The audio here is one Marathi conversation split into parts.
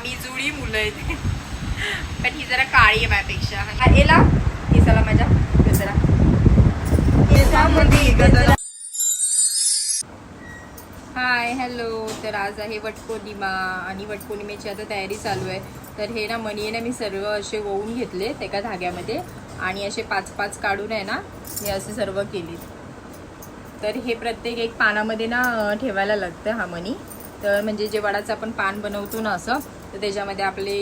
आम्ही जुळी मुलं आहेत. पण ही जरा काळी आहे माझ्यापेक्षा. येला केसाला माझ्या गजरा गजरा. Hi hello. तर आज आहे वटपौर्णिमा आणि वटपौर्णिमेची आता तयारी चालू आहे. तर हे ना मणी ना मी सर्व असे ओवून घेतले एका धाग्यामध्ये आणि असे 5-5 काढून आहे ना हे असे सर्व केले. तर हे प्रत्येक एक पानामध्ये ना ठेवायला लागतं हा मणी. तर म्हणजे जे वडाचं आपण पान बनवतो ना असं, तर त्याच्यामध्ये आपले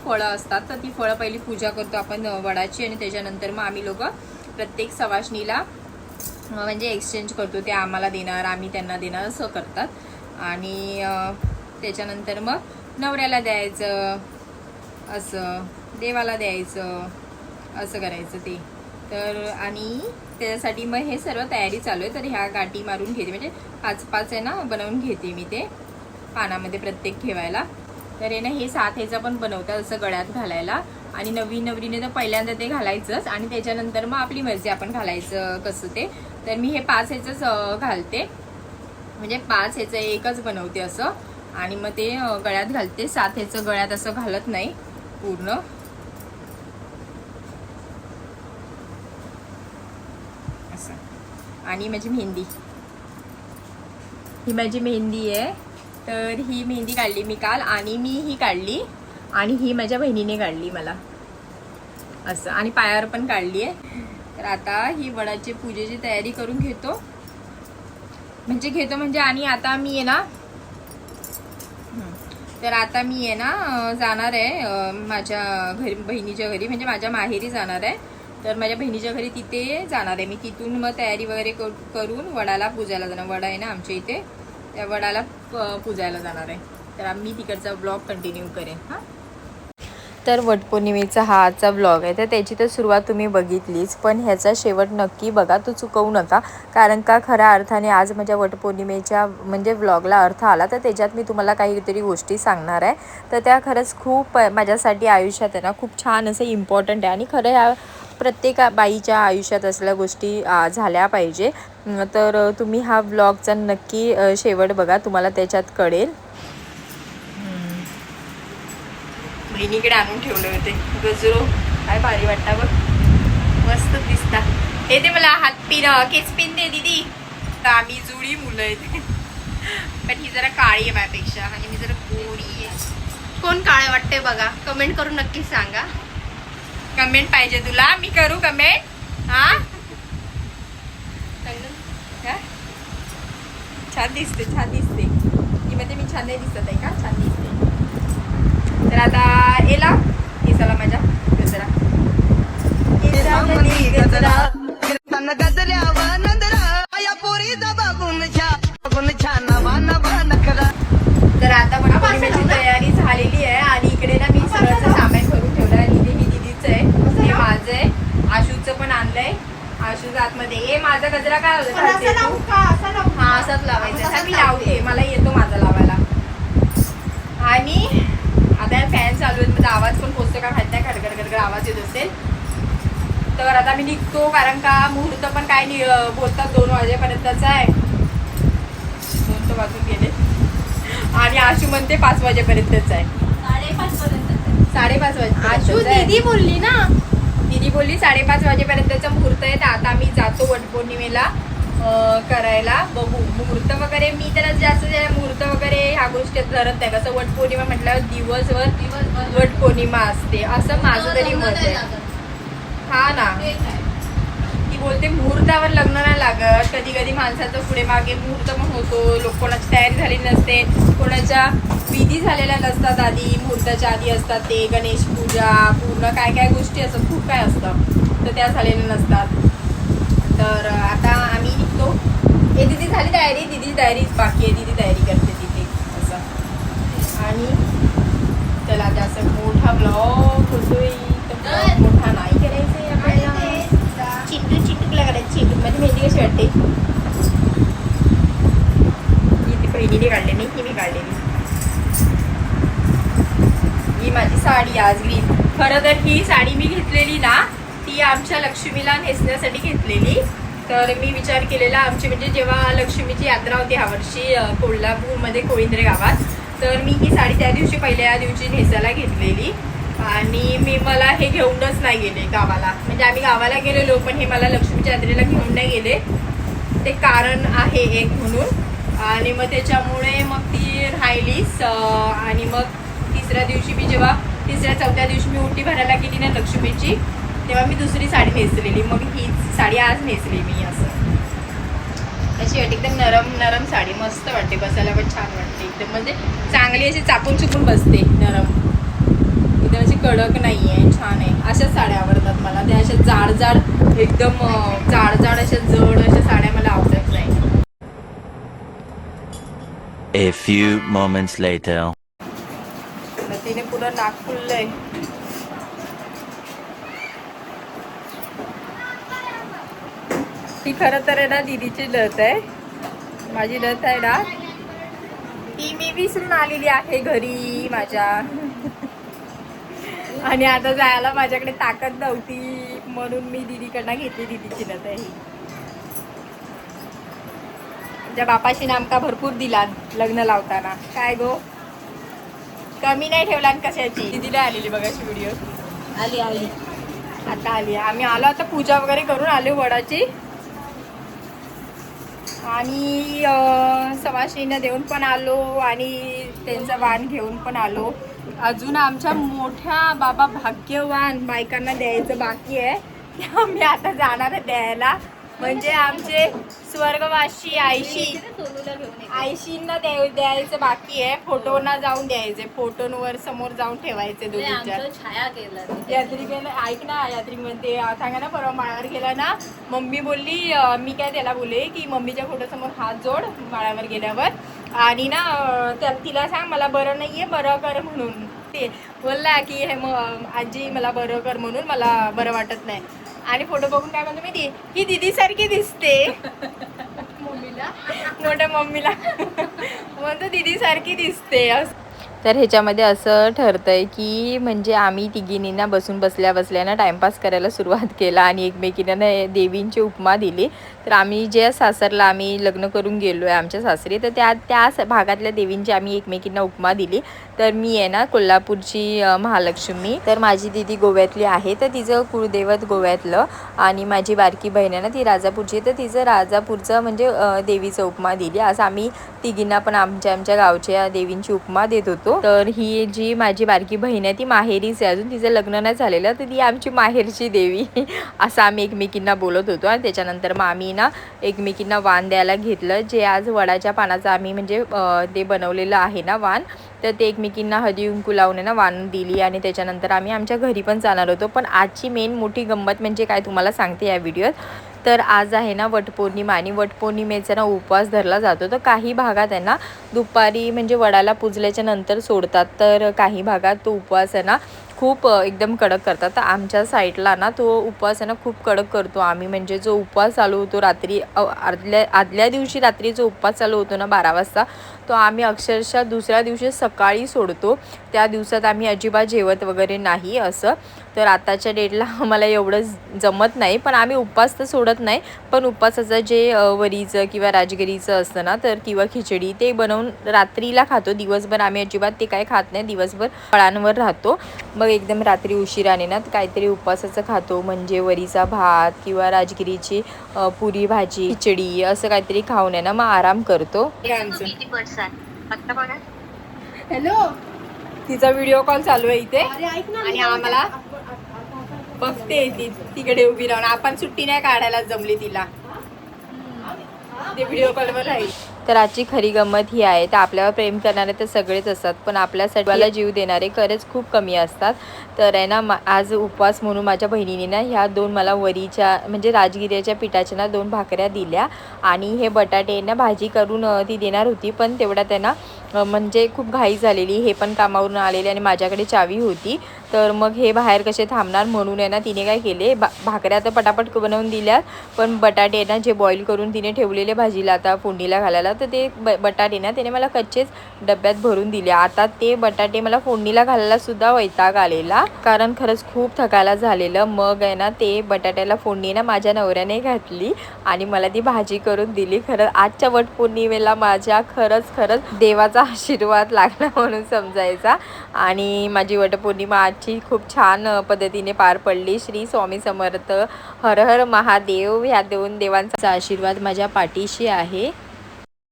फळं असतात. तर ती फळं पहिली पूजा करतो आपण वडाची आणि त्याच्यानंतर मग आम्ही लोक प्रत्येक सवाष्णीला म्हणजे एक्सचेंज करतो. ते आम्हाला देणार आम्ही त्यांना देणार असं करतात. आणि त्याच्यानंतर मग नवऱ्याला द्यायचं, असं देवाला द्यायचं, असं करायचं ते. तर आणि त्याच्यासाठी मग हे सर्व तयारी चालू आहे. तर ह्या गाठी मारून घेते म्हणजे 5-5 आहे ना बनवून घेते मी ते पानामध्ये प्रत्येक ठेवायला. तर हे ना हे 7 ह्याचं पण बनवतात असं गळ्यात घालायला. आणि नवीन नवरीने तर पहिल्यांदा ते घालायचंच आणि त्याच्यानंतर मग आपली मर्जी आपण घालायचं कसं ते. तर मी हे 5 ह्याचंच घालते म्हणजे 5 ह्याचं एकच बनवते असं आणि मग ते गळ्यात घालते. 7 ह्याचं गळ्यात असं घालत नाही पूर्ण असं. आणि माझी मेहंदी, ही माझी मेहंदी आहे. तर ही मेहंदी काढली मी काल आणि मी ही काढली आणि ही माझ्या बहिणीने काढली मला असं. आणि पायावर पण काढली आहे. तर आता ही वडाची पूजेची तयारी करून घेतो म्हणजे आणि आता मी आहे ना तर आता मी आहे ना जाणार आहे माझ्या घरी, बहिणीच्या घरी म्हणजे माझ्या माहेरी जाणार आहे. तर माझ्या बहिणीच्या घरी तिथे जाणार आहे मी. तिथून मग तयारी वगैरे करून वडाला पूजायला जाणार. वडा आहे ना आमच्या इथे, त्या वडाला पूजायला जाणार आहे. तर आम्ही तिकडचा ब्लॉग कंटिन्यू करेन. हां, तर वटपौर्णिमेचा हा आजचा ब्लॉग आहे. तर त्याची तर सुरुवात तुम्ही बघितलीच, पण ह्याचा शेवट नक्की बघा, तो चुकवू नका. कारण का खऱ्या अर्थाने आज माझ्या वटपौर्णिमेच्या म्हणजे ब्लॉगला अर्थ आला. तर त्याच्यात मी तुम्हाला काहीतरी गोष्टी सांगणार आहे. तर त्या खरंच खूप माझ्यासाठी आयुष्यात आहे ना खूप छान असं इम्पॉर्टंट आहे. आणि खरं ह्या प्रत्येक बाईच्या आयुष्यात असलेल्या गोष्टी झाल्या पाहिजे. तर तुम्ही हा ब्लॉगचा नक्की शेवट बघा, तुम्हाला त्याच्यात कळेल. बहिणीकडे आणून ठेवले होते गजरो, काय भारी वाटता बघ, मस्त दिसता. हे ते मला हात पिन केस पिन दे दीदी. तर आम्ही जुळी मुलं आहेत. पण ही जरा काळी आहे माझ्यापेक्षा आणि मी जरा गोरी आहे. कोण काळे वाटते बघा, कमेंट करून नक्की सांगा. कमेंट पाहिजे तुला, मी करू कमेंट? हा, छान दिसते छान दिसते. ही म्हणजे मी छान नाही दिसत आहे का? छान दिसते. तर आता येला केसाला माझ्या गजरा तर आता वटपौर्णिमेची तयारी झालेली आहे आणि इकडे ना मी सगळं सामान भरून ठेवलं आहे. आणि हे दीदीचं आहे, हे माझं आहे, आशूचं पण आणलंय. आशूचं आतमध्ये हे माझा गजरा काय होता हा असाच लावायचा. मी लावते, मला येतो माझा लावायला. आणि आता फॅन चालू आहेत, माझा आवाज पण पोचतो का माहित नाही, खडखड आवाज येत असेल. तर आता मी निघतो कारण का मुहूर्त पण काय बोलतात 2 वाजेपर्यंतचा आहे. 2 तर वाजून गेले आणि आशू म्हणते 5 वाजेपर्यंतच आहे. 5:30 वाजे. आशू दीदी बोलली ना, दीदी बोलली 5:30 वाजेपर्यंतचा मुहूर्त आहे. तर आता आम्ही जातो वटपौर्णिमेला करायला. बघू मुहूर्त वगैरे, मी तर जास्त मुहूर्त वगैरे ह्या गोष्टी धरत नाही. कसं वटपौर्णिमा म्हटल्यावर दिवसभर वटपौर्णिमा असते असं माझं तरी मत आहे. हा ना, ती बोलते मुहूर्तावर लग्न नाही लागत. कधी कधी माणसाचं पुढे मागे मुहूर्त पण होतो. कोणाची तयारी झाली नसते, कोणाच्या विधी झालेल्या नसतात, आधी मुहूर्ताच्या आधी असतात. ते गणेश पूजा पूर्ण काय काय गोष्टी असतात, खूप काय असतं, तर त्या झालेल्या नसतात. तर आता आम्ही निघतो. हे दीदी झाली तयारी, दीदी तयारीच बाकी आहे, दीदी तयारी करते तिथे असं. आणि चला आता असं मोठा ब्लॉग होतोय, तर मोठा नाही करायचंय आपल्याला. चिंटूला करायचं. चिंटू माझी मेहंदी कशी वाटते? ही ती बहिणीने काढली नाही, ही मी काढलेली. ही माझी साडी आज ग्रीन. खरं तर ही साडी मी घेतलेली ना ती आमच्या लक्ष्मीला नेसण्यासाठी घेतलेली. तर मी विचार केलेला आमची म्हणजे जेव्हा लक्ष्मीची यात्रा होती ह्या वर्षी कोल्हापूरमध्ये कोळिंद्रे गावात, तर मी ही साडी त्या दिवशी पहिल्या दिवशी नेसायला घेतलेली आणि मला हे घेऊनच नाही गेले गावाला. म्हणजे आम्ही गावाला गेलेलो पण हे मला लक्ष्मीच्या यात्रेला घेऊन नाही गेले. ते कारण आहे एक म्हणून. आणि मग त्याच्यामुळे मग ती राहिलीच. आणि मग तिसऱ्या दिवशी मी जेव्हा चौथ्या दिवशी मी ओटी भरायला गेली ना लक्ष्मीची, तेव्हा मी दुसरी साडी नेसलेली. मग ही साडी आज नेसली मी. असं अशी वाटते एकदम नरम साडी, मस्त वाटते, बसायला पण छान वाटते एकदम. म्हणजे चांगली अशी चापून चुकून बसते, नरम एकदम, अशी कडक नाही आहे, छान आहे. अशाच साड्या आवडतात मला. त्या अशा जाड एकदम जाड अशा जड अशा साड्या मला आवडत नाही. A few moments later. तिने पुढं नाक फुललंय. ती खरं तर आहे ना दीदीची लत आहे. माझी लत आहे ना ती मी विसरून आलेली आहे घरी माझ्या. आणि आता जायला माझ्याकडे ताकद नव्हती म्हणून मी दीदीकडनं घेतली. दीदीची लत आहे ही. त्या बापाशी नामका भरपूर दिला लग्न लावताना. काय गो कमी नाही ठेवला कशाची. दीदीला आलेली बघाशी व्हिडिओ. आली आता आली. आम्ही आलो आता पूजा वगैरे करून आलो वडाची. आणि सवाशींना देऊन पण आलो आणि त्यांचं वाण घेऊन पण आलो. अजून आमच्या मोठ्या बाबा भाग्यवान बायकांना द्यायचं बाकी आहे. ते आम्ही आता जाणार आहे द्यायला. म्हणजे आमचे स्वर्गवासी आयशींना द्यायचं बाकी आहे. फोटोना जाऊन द्यायचे. फोटोंवर समोर जाऊन ठेवायचे दोघींच्या. यात्रिकेला ऐक ना, यात्रिकमध्ये सांगा ना, परवा माळावर गेला ना, मम्मी बोलली, मी काय त्याला बोलले की मम्मीच्या फोटोसमोर हात जोड माळावर गेल्यावर आणि ना तिला सांग मला बरं नाहीये, बरं कर म्हणून. ते बोलला की हे आजी मला बरं कर म्हणून, मला बरं वाटत नाही. आणि फोटो बघून काय म्हणतो मी, ही दीदी सारखी दिसते. मोठ्या मम्मीला म्हणतो दीदी सारखी दिसते. तर ह्याच्यामध्ये असं ठरतंय की म्हणजे आम्ही तिघींनी ना बसल्या ना टाइमपास करायला सुरुवात केला आणि एकमेकींना देवींची उपमा दिली. तर आम्ही ज्या सासरला आम्ही लग्न करून गेलो आहे आमच्या सासरी, तर त्या भागातल्या देवींची आम्ही एकमेकींना उपमा दिली. तर मी आहे ना कोल्हापूरची महालक्ष्मी, तर माझी दिदी गोव्यातली आहे, तर तिचं कुळदैवत गोव्यातलं. आणि माझी बारकी बहीण आहे ना ती राजापूरची, तर तिचं राजापूरचं म्हणजे देवीचं उपमा दिली. असं आम्ही तिघींना पण आमच्या गावच्या देवींची उपमा देत होतो. तर ही जी माझी बारकी बहीण आहे ती माहेरीच आहे, अजून तिचं लग्न नाही झालेलं, तर ती आमची माहेरची देवी असं आम्ही एकमेकींना बोलत होतो. आणि त्याच्यानंतर मग आम्ही ना एकमेकींना वाण द्यायला घेतलं, जे आज वडाच्या पानाचं आम्ही म्हणजे ते बनवलेलं आहे ना वाण, तर ते एकमेकींना हळदी कुंकू लावून ना वाण दिली. आणि त्याच्यानंतर आम्ही आमच्या घरी पण जाणार होतो. पण आजची मेन मोठी गंमत म्हणजे काय तुम्हाला सांगते या व्हिडिओत. तर आज आहे ना वटपौर्णिमा आणि वटपौर्णिमेचा ना उपवास धरला जातो. तर काही भागात आहे ना दुपारी म्हणजे वडाला पूजल्याच्या नंतर सोडतात, तर काही भागात तो उपवास आहे ना खूप एकदम कडक करतात. तर आमच्या साईडला ना तो उपवास आहे ना खूप कडक करतो आम्ही. म्हणजे जो उपवास चालू होतो रात्री आदल्या दिवशी रात्री जो उपवास चालू होतो ना 12 वाजता, तो आम्ही अक्षरशः दुसऱ्या दिवशी सकाळी सोडतो. त्या दिवसात आम्ही अजिबात जेवत वगैरे नाही असं. तर आताच्या डेटला आम्हाला एवढं जमत नाही, पण आम्ही उपवास तर सोडत नाही, पण उपवासाचं जे वरीचं किंवा राजगिरीचं असतं ना, तर किंवा खिचडी ते बनवून रात्रीला खातो. दिवसभर आम्ही अजिबात ते काय खात नाही, दिवसभर फळांवर राहतो. मग एकदम रात्री उशिराने ना काहीतरी उपवासाचं खातो, म्हणजे वरीचा भात किंवा राजगिरीची पुरी भाजी खिचडी असं काहीतरी खाऊन आहे ना मग आराम करतो. हॅलो, तिचा व्हिडिओ कॉल चालू आहे इथे आणि आम्हाला बघते ती तिकडे उभी राहून. आपण सुट्टी नाही काढायला जमली तिला, ते व्हिडिओ कॉलवर राहील. तर आजची खरी गंमत ही आहे, तर आपल्यावर प्रेम करणारे तर सगळेच असतात, पण आपल्यासाठी जीव देणारे खरेच खूप कमी असतात. तर आहे ना आज उपवास म्हणून माझ्या बहिणीने ना ह्या 2 मला वरीच्या म्हणजे राजगिऱ्याच्या पिठाच्या ना 2 भाकऱ्या दिल्या. आणि हे बटाटे ना भाजी करून ती देणार होती, पण तेवढ्या त्यांना म्हणजे खूप घाई झालेली, हे पण कामावरून आलेले आणि माझ्याकडे चावी होती. तर मग हे बाहेर कसे थांबणार म्हणून आहे ना तिने काय केले, भाकऱ्या तर पटापट बनवून दिल्यात, पण बटाटे ना जे बॉईल करून तिने ठेवलेले भाजीला आता फोडणीला घालायला, तर ते बटाटे ना तिने मला कच्चेच डब्यात भरून दिले. आता ते बटाटे मला फोडणीला घालायला सुद्धा वैताग आलेला, कारण खरंच खूप थकायला झालेलं. मग आहे ना ते बटाट्याला फोडणी ना माझ्या नवऱ्याने घातली आणि मला ती भाजी करून दिली. खरंच आजच्या वटपौर्णिमेला माझ्या खरंच देवाचा आशीर्वाद लागला म्हणून समजायचा. आणि माझी वटपौर्णिमा आजची खूप छान पद्धतीने पार पडली. श्री स्वामी समर्थ, हर हर महादेव. ह्या दोन देवांचा आशीर्वाद माझ्या पाठीशी आहे.